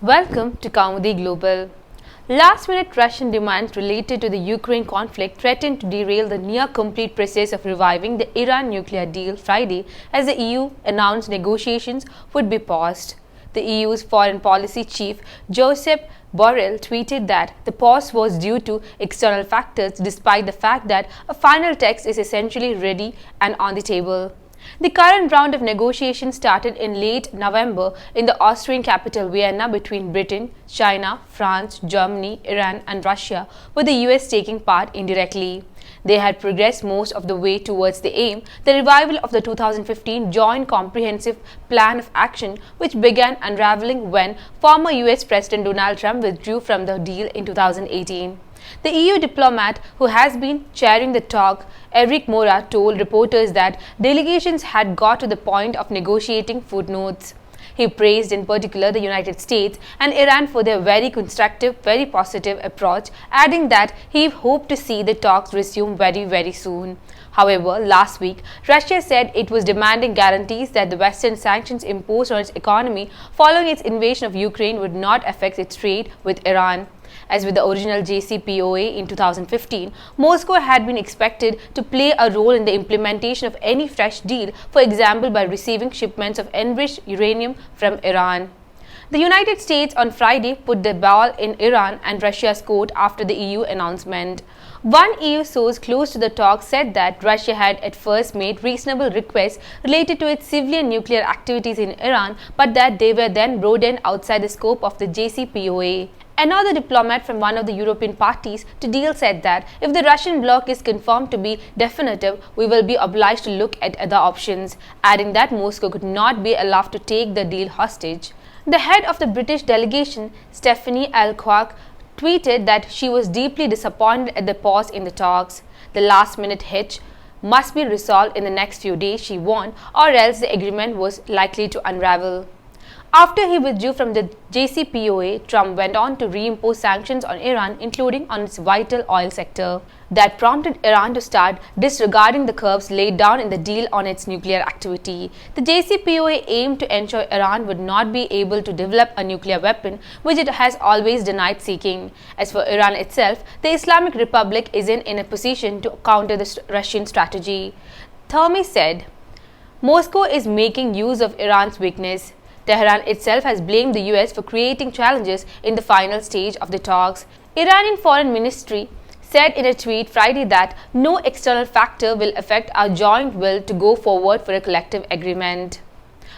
Welcome to Kaumudi Global. Last-minute Russian demands related to the Ukraine conflict threatened to derail the near-complete process of reviving the Iran nuclear deal Friday as the EU announced negotiations would be paused. The EU's foreign policy chief Josep Borrell tweeted that the pause was due to external factors despite the fact that a final text is essentially ready and on the table. The current round of negotiations started in late November in the Austrian capital Vienna between Britain, China, France, Germany, Iran and Russia, with the US taking part indirectly. They had progressed most of the way towards the aim, the revival of the 2015 Joint Comprehensive Plan of Action, which began unraveling when former US President Donald Trump withdrew from the deal in 2018. The EU diplomat who has been chairing the talk, Enrique Mora, told reporters that delegations had got to the point of negotiating footnotes. He praised in particular the United States and Iran for their very constructive, very positive approach, adding that he hoped to see the talks resume very soon. However, last week, Russia said it was demanding guarantees that the Western sanctions imposed on its economy following its invasion of Ukraine would not affect its trade with Iran. As with the original JCPOA in 2015, Moscow had been expected to play a role in the implementation of any fresh deal, for example by receiving shipments of enriched uranium from Iran. The United States on Friday put the ball in Iran and Russia's court after the EU announcement. One EU source close to the talks said that Russia had at first made reasonable requests related to its civilian nuclear activities in Iran, but that they were then broadened outside the scope of the JCPOA. Another diplomat from one of the European parties to deal said that if the Russian bloc is confirmed to be definitive, we will be obliged to look at other options, adding that Moscow could not be allowed to take the deal hostage. The head of the British delegation, Stephanie al-Qaq, tweeted that she was deeply disappointed at the pause in the talks. The last-minute hitch must be resolved in the next few days, she warned, or else the agreement was likely to unravel. After he withdrew from the JCPOA, Trump went on to reimpose sanctions on Iran, including on its vital oil sector. That prompted Iran to start disregarding the curbs laid down in the deal on its nuclear activity. The JCPOA aimed to ensure Iran would not be able to develop a nuclear weapon, which it has always denied seeking. As for Iran itself, the Islamic Republic isn't in a position to counter the Russian strategy. Therme said, "Moscow is making use of Iran's weakness." Tehran itself has blamed the US for creating challenges in the final stage of the talks. Iranian Foreign Ministry said in a tweet Friday that no external factor will affect our joint will to go forward for a collective agreement.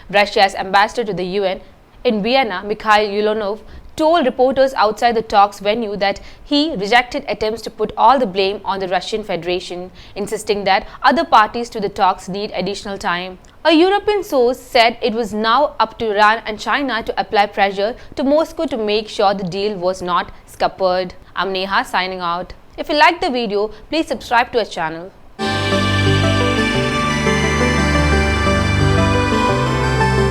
Russia's ambassador to the UN in Vienna, Mikhail Ulyanov, told reporters outside the talks venue that he rejected attempts to put all the blame on the Russian Federation, insisting that other parties to the talks need additional time. A European source said it was now up to Iran and China to apply pressure to Moscow to make sure the deal was not scuppered. I'm Neha signing out. If you liked the video, please subscribe to our channel.